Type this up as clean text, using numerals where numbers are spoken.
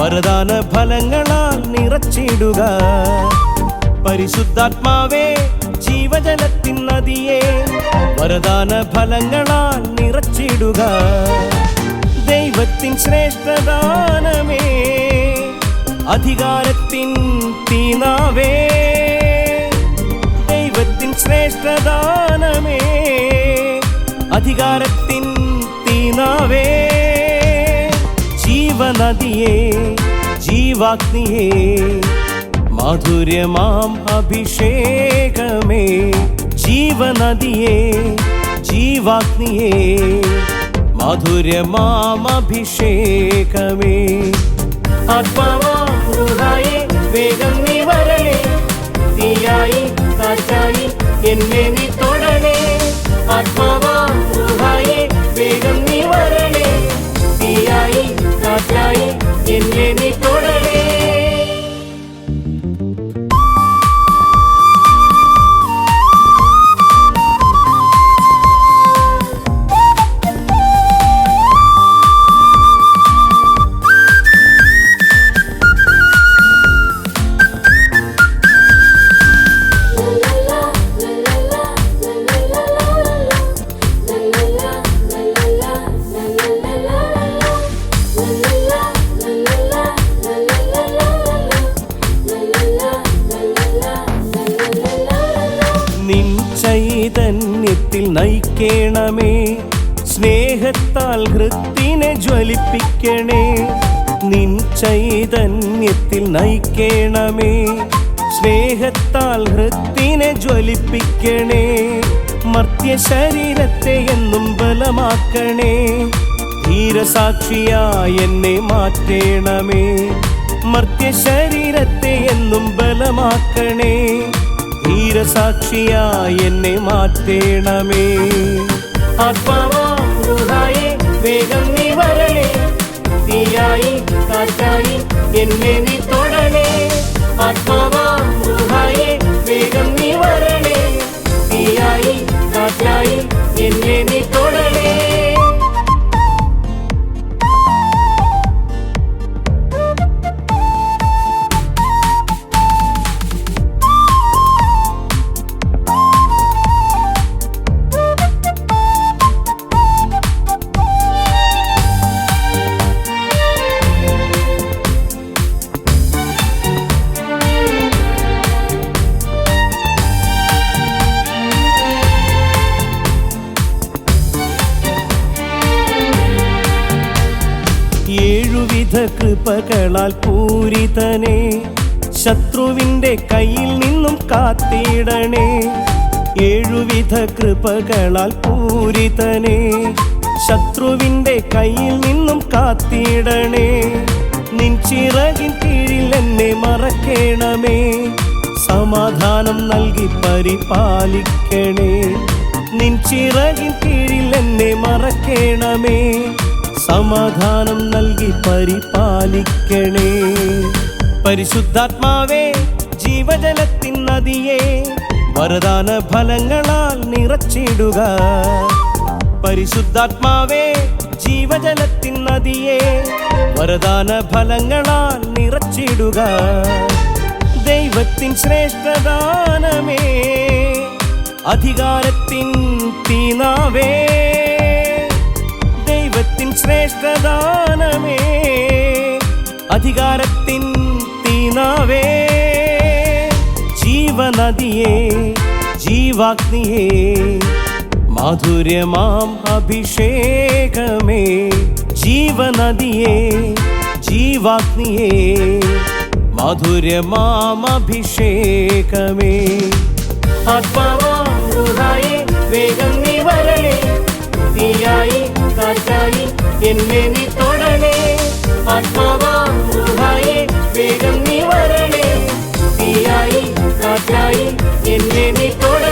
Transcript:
വരദാന ഫലങ്ങളാൽ നിറച്ചിടുക. പരിശുദ്ധാത്മാവേ ജീവജലത്തിൻ നദിയെ വരദാന ഫലങ്ങളാൽ നിറച്ചിടുക. ദൈവത്തിൻ ശ്രേഷ്ഠദാനമേ അധികാരത്തിൻ തീനാവേ, ദൈവത്തിൻ ശ്രേഷ്ഠദാനമേ അധികാരത്തിൻ തീനാവേ. ജീവനദിയേ ജീവാഗ്നിയേ മാധുര്യമാം അഭിഷേകമേ. ജീവനദിയേ ജീവാഗ്നിയേ മാധുര്യമാം അഭിഷേകമേ. ആത്മാവാം റുഹായേ വേഗം നീ വരണേ, തീയായി കാറ്റായി എന്നെ നീ തൊടണേ. ആത്മാവാം റുഹായേ വേഗം നീ വരണേ, തീയായി കാറ്റായി എന്നെ നീ തൊടണേ. നിൻ ചൈതന്യത്തിൽ നയിക്കണമേ, സ്നേഹത്താൽ ഹൃത്തിനെ ജ്വലിപ്പിക്കണേ. നിൻ ചൈതന്യത്തിൽ നയിക്കണമേ, സ്നേഹത്താൽ ഹൃത്തിനെ ജ്വലിപ്പിക്കണേ. മർത്യ ശരീരത്തെ എന്നും ബലമാക്കണേ, ധീരസാക്ഷിയായി എന്നെ മാറ്റണമേ. മർത്യ ശരീരത്തെ എന്നും ബലമാക്കണേ, ധീരസാക്ഷിയായി എന്നെ മാറ്റണമേ. ആത്മാവാം റുഹായേ വേഗം നീ വരണേ, തീയായി കാറ്റായി എന്നെ നീ തൊടണേ. ആത്മാവാം റുഹായേ വേഗം നീ വരണേ, തീയായി കാറ്റായി എന്നെ നീ തൊടണേ. ഏഴുവിധ കൃപകളാൽ പൂരിതനേ, ശത്രുവിൻ്റെ കയ്യിൽ നിന്നും കാത്തിടണേ. ഏഴുവിധ കൃപകളാൽ പൂരിതനേ, ശത്രുവിൻ്റെ കയ്യിൽ നിന്നും കാത്തിടണേ. നിൻ ചിറകിൻ കീഴിൽ എന്നെ മറക്കണമേ, സമാധാനം നൽകി പരിപാലിക്കണേ. നിൻ ചിറകിൻ കീഴിൽ എന്നെ മറക്കണമേ, സമാധാനം നൽകി പരിപാലിക്കണേ. പരിശുദ്ധാത്മാവേ ജീവജലത്തിൻ നദിയെ വരദാന ഫലങ്ങളാൽ നിറച്ചിടുക. പരിശുദ്ധാത്മാവേ ജീവജലത്തിൻ നദിയെ വരദാന ഫലങ്ങളാൽ നിറച്ചിടുക. ദൈവത്തിൻ ശ്രേഷ്ഠദാനമേ അധികാരത്തിൻ തീനാവേ, ദൈവത്തിൻ ശ്രേഷ്ഠദാനമേ അധികാരത്തിൻ തീനാവേ. ജീവനദിയേ ജീവാഗ്നിയേ മാധുര്യമാം അഭിഷേകമേ. ജീവനദിയേ ജീവാഗ്നിയേ മാധുര്യമാം അഭിഷേകമേ. ആത്മാവാം റുഹായേ വേഗം നീ വരണേ, തീയായി കാറ്റായി എന്നെ നീ തൊടണേ. ആത്മാവാം റുഹായേ വേഗം നീ വരണേ, തീയായി കാറ്റായി എന്നെ നീ തൊടണേ.